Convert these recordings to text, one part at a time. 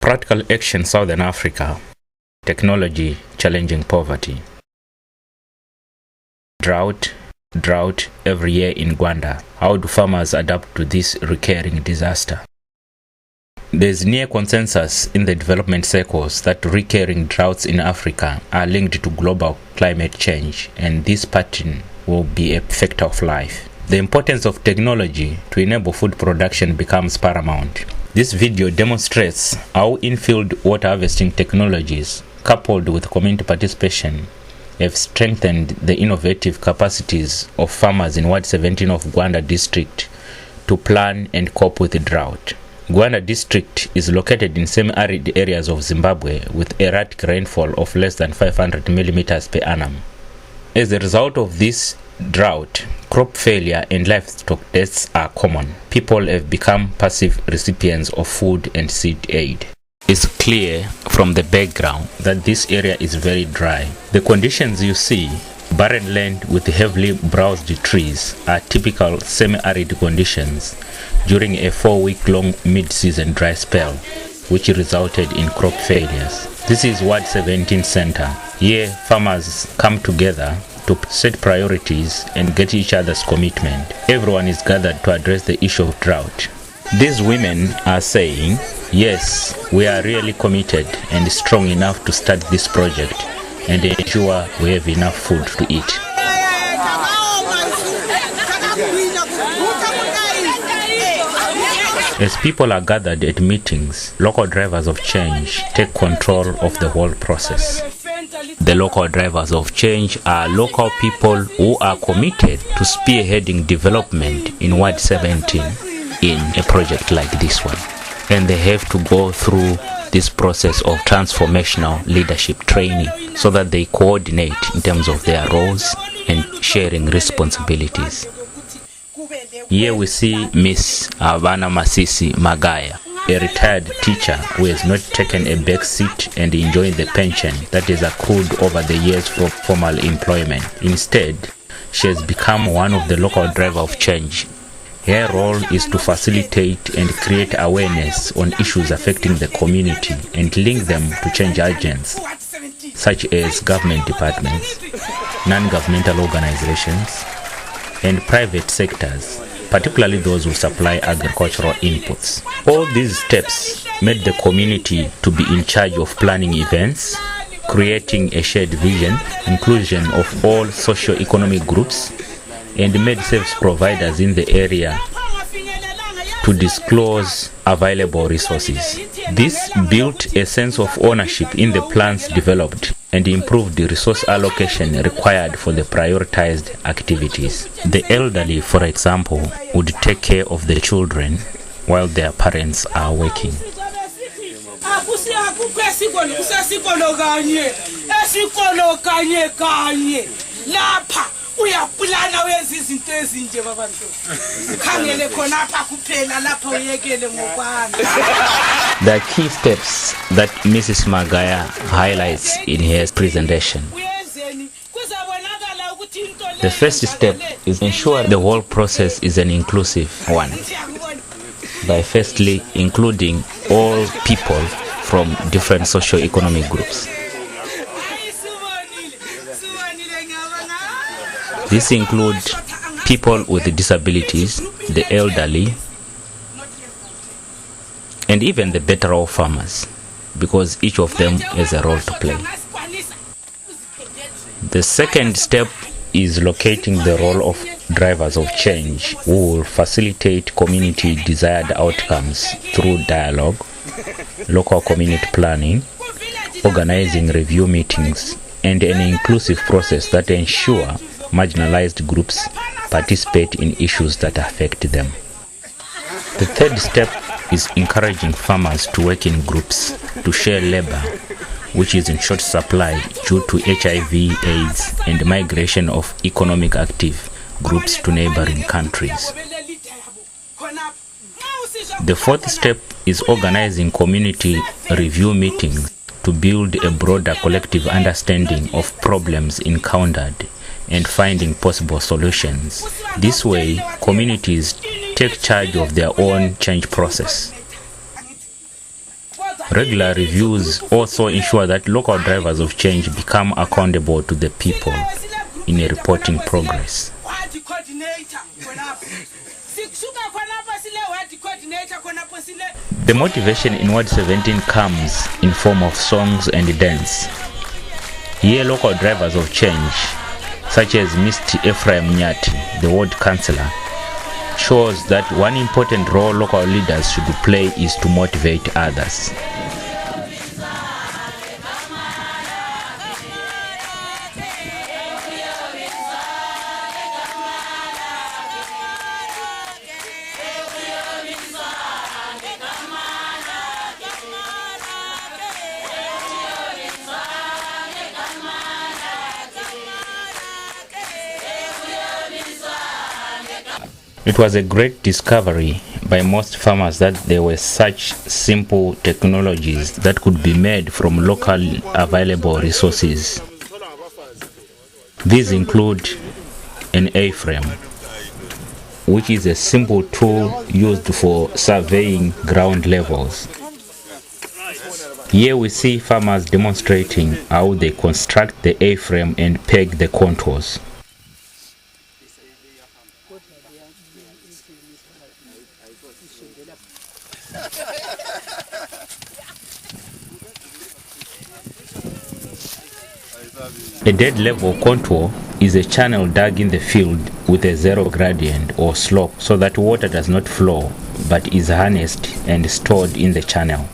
Practical action Southern Africa. Technology challenging poverty. Drought every year in Gwanda. How do farmers adapt to this recurring disaster? There is near consensus in the development circles that recurring droughts in Africa are linked to global climate change, and this pattern will be a factor of life. The importance of technology to enable food production becomes paramount. This video demonstrates how in-field water harvesting technologies, coupled with community participation, have strengthened the innovative capacities of farmers in Ward 17 of Gwanda district to plan and cope with the drought. Gwanda district is located in semi-arid areas of Zimbabwe with erratic rainfall of less than 500 millimeters per annum. As a result of this drought, crop failure and livestock deaths are common. People have become passive recipients of food and seed aid. It's clear from the background that this area is very dry. The conditions you see, barren land with heavily browsed trees, are typical semi-arid conditions during a 4-week-long mid-season dry spell, which resulted in crop failures. This is Ward 17 Center. Here, farmers come together to set priorities and get each other's commitment. Everyone is gathered to address the issue of drought. These women are saying, yes, we are really committed and strong enough to start this project and ensure we have enough food to eat. As people are gathered at meetings, local drivers of change take control of the whole process. The local drivers of change are local people who are committed to spearheading development in Ward 17 in a project like this one. And they have to go through this process of transformational leadership training so that they coordinate in terms of their roles and sharing responsibilities. Here we see Miss Havana Masisi Magaya, a retired teacher who has not taken a back seat and enjoying the pension that is accrued over the years for formal employment. Instead, she has become one of the local drivers of change. Her role is to facilitate and create awareness on issues affecting the community and link them to change agents, such as government departments, non-governmental organizations, and private sectors, particularly those who supply agricultural inputs. All these steps made the community to be in charge of planning events, creating a shared vision, inclusion of all socio-economic groups, and made service providers in the area to disclose available resources. This built a sense of ownership in the plans developed and improved the resource allocation required for the prioritized activities. The elderly, for example, would take care of the children while their parents are working. The key steps that Mrs. Magaya highlights in her presentation. The first step is ensure the whole process is an inclusive one, by firstly including all people from different socio-economic groups. This includes people with disabilities, the elderly, and even the better off farmers, because each of them has a role to play. The second step is locating the role of drivers of change who will facilitate community desired outcomes through dialogue, local community planning, organizing review meetings, and an inclusive process that ensure marginalized groups participate in issues that affect them. The third step is encouraging farmers to work in groups to share labor, which is in short supply due to HIV, AIDS, and migration of economic active groups to neighboring countries. The fourth step is organizing community review meetings to build a broader collective understanding of problems encountered and finding possible solutions. This way, communities take charge of their own change process. Regular reviews also ensure that local drivers of change become accountable to the people in reporting progress. The motivation in Ward 17 comes in form of songs and dance. Here local drivers of change, such as Mr. Ephraim Nyati, the ward councillor, shows that one important role local leaders should play is to motivate others. It was a great discovery by most farmers that there were such simple technologies that could be made from locally available resources. These include an A-frame, which is a simple tool used for surveying ground levels. Here we see farmers demonstrating how they construct the A-frame and peg the contours. A dead level contour is a channel dug in the field with a zero gradient or slope so that water does not flow but is harnessed and stored in the channel.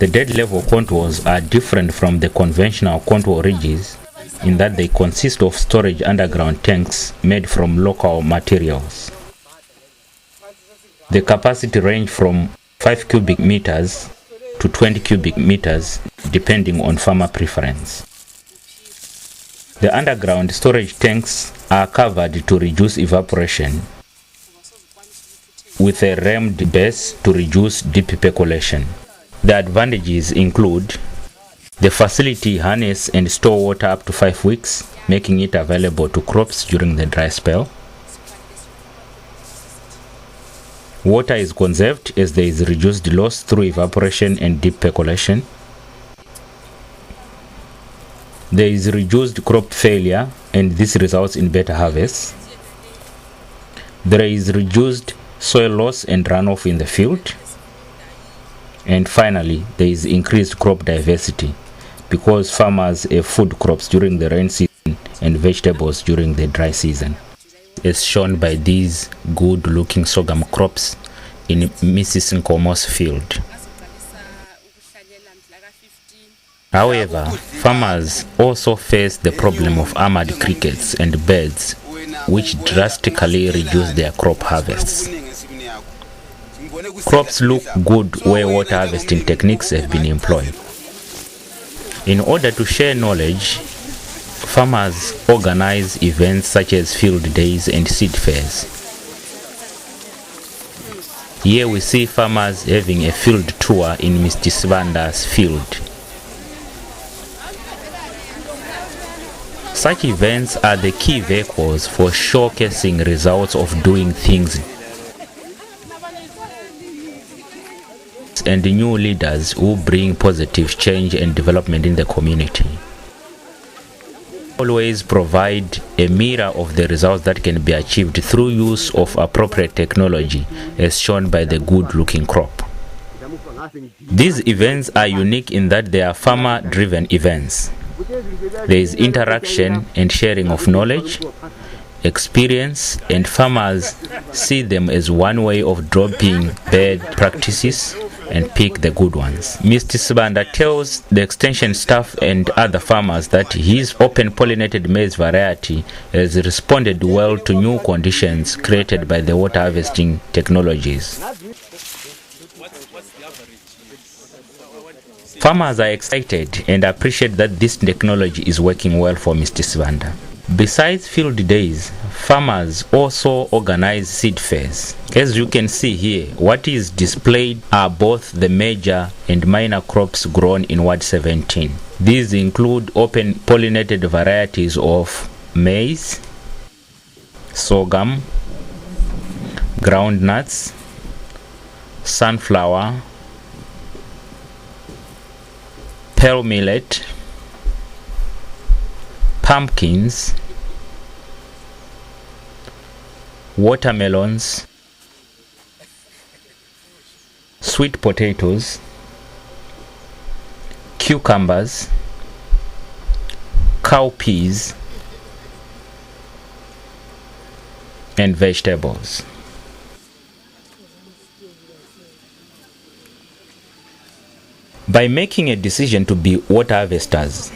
The dead level contours are different from the conventional contour ridges in that they consist of storage underground tanks made from local materials. The capacity range from 5 cubic meters to 20 cubic meters depending on farmer preference. The underground storage tanks are covered to reduce evaporation with a rammed base to reduce deep percolation. The advantages include the facility harness and store water up to 5 weeks, making it available to crops during the dry spell. Water is conserved as there is reduced loss through evaporation and deep percolation. There is reduced crop failure and this results in better harvests. There is reduced soil loss and runoff in the field. And finally, there is increased crop diversity because farmers have food crops during the rain season and vegetables during the dry season, as shown by these good-looking sorghum crops in Mrs. Nkomo's field. However, farmers also face the problem of armored crickets and birds, which drastically reduce their crop harvests. Crops look good where water harvesting techniques have been employed. In order to share knowledge, farmers organize events such as field days and seed fairs. Here we see farmers having a field tour in Mr. Svanda's field. Such events are the key vehicles for showcasing results of doing things and new leaders who bring positive change and development in the community. Always provide a mirror of the results that can be achieved through use of appropriate technology as shown by the good-looking crop. These events are unique in that they are farmer-driven events. There is interaction and sharing of knowledge, experience, and farmers see them as one way of dropping bad practices and pick the good ones. Mr. Sibanda tells the extension staff and other farmers that his open pollinated maize variety has responded well to new conditions created by the water harvesting technologies. Farmers are excited and appreciate that this technology is working well for Mr. Sibanda. Besides field days, farmers also organize seed fairs. As you can see here, what is displayed are both the major and minor crops grown in Ward 17. These include open pollinated varieties of maize, sorghum, groundnuts, sunflower, pearl millet, pumpkins, watermelons, sweet potatoes, cucumbers, cowpeas, and vegetables. By making a decision to be water harvesters,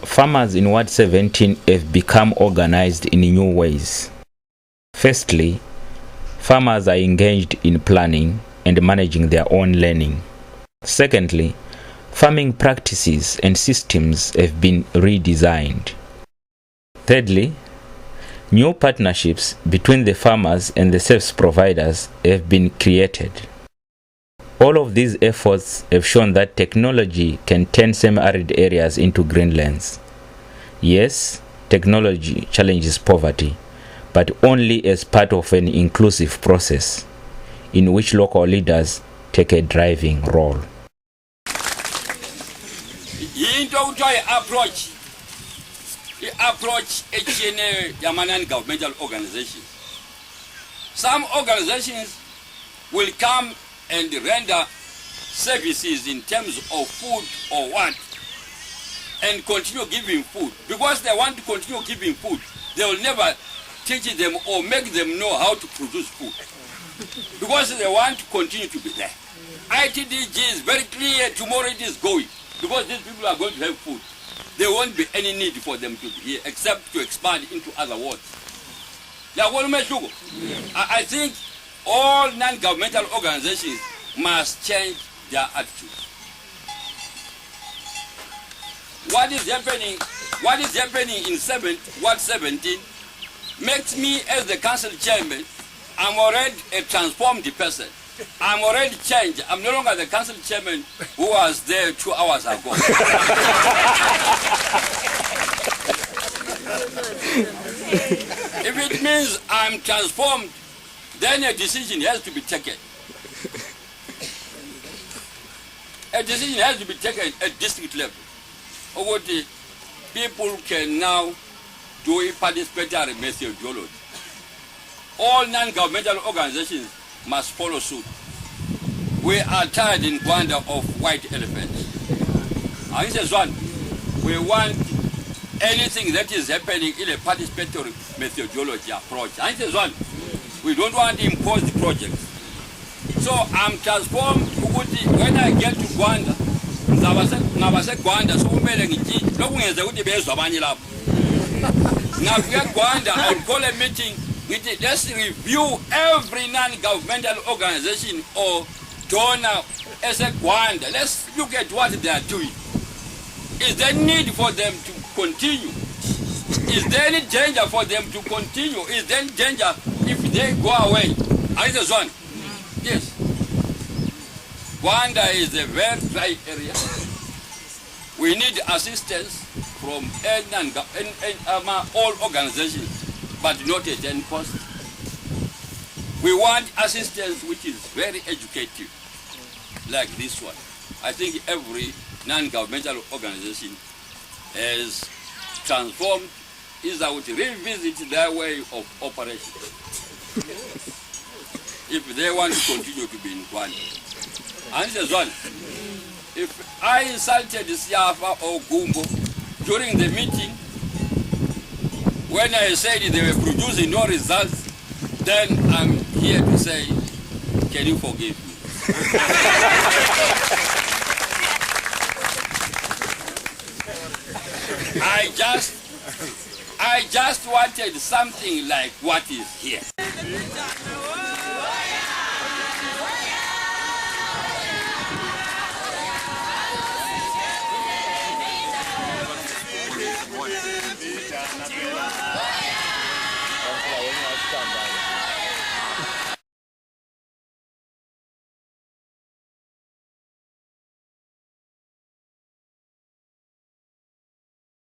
farmers in Ward 17 have become organized in new ways. Firstly, farmers are engaged in planning and managing their own learning. Secondly, farming practices and systems have been redesigned. Thirdly, new partnerships between the farmers and the service providers have been created. All of these efforts have shown that technology can turn semi-arid areas into greenlands. Yes, technology challenges poverty, but only as part of an inclusive process in which local leaders take a driving role. Approach non-governmental organizations. Some organizations will come and render services in terms of food or what, and continue giving food. Because they want to continue giving food, they will never teach them or make them know how to produce food. Because they want to continue to be there. ITDG is very clear, tomorrow it is going. Because these people are going to have food. There won't be any need for them to be here except to expand into other wards. I think all non-governmental organizations must change their attitudes. What is happening in Ward 17 makes me, as the council chairman, I'm already a transformed person. I'm already changed. I'm no longer the council chairman who was there 2 hours ago. If it means I'm transformed, then a decision has to be taken. A decision has to be taken at district level. What the people can now do a participatory methodology. All non-governmental organizations must follow suit. We are tired in Gwanda of white elephants. And this is one. We want anything that is happening in a participatory methodology approach. And this is one. We don't want imposed projects. So I'm transformed. When I get to Gwanda, Gwanda, so now we get Gwanda, I'll call a meeting. Let's review every non-governmental organization or donor as a Gwanda. Let's look at what they are doing. Is there need for them to continue? Is there any danger for them to continue? Is there any danger if they go away? And this one. Yes. Gwanda is a very dry area. We need assistance from all organizations, but not at any cost. We want assistance which is very educative, like this one. I think every non-governmental organization has transformed, is out to revisit their way of operation. If they want to continue to be in Gwanda. And this is one. If I insulted Siafa or Gumbo during the meeting, when I said they were producing no results, then I'm here to say, can you forgive me? I just wanted something like what is here.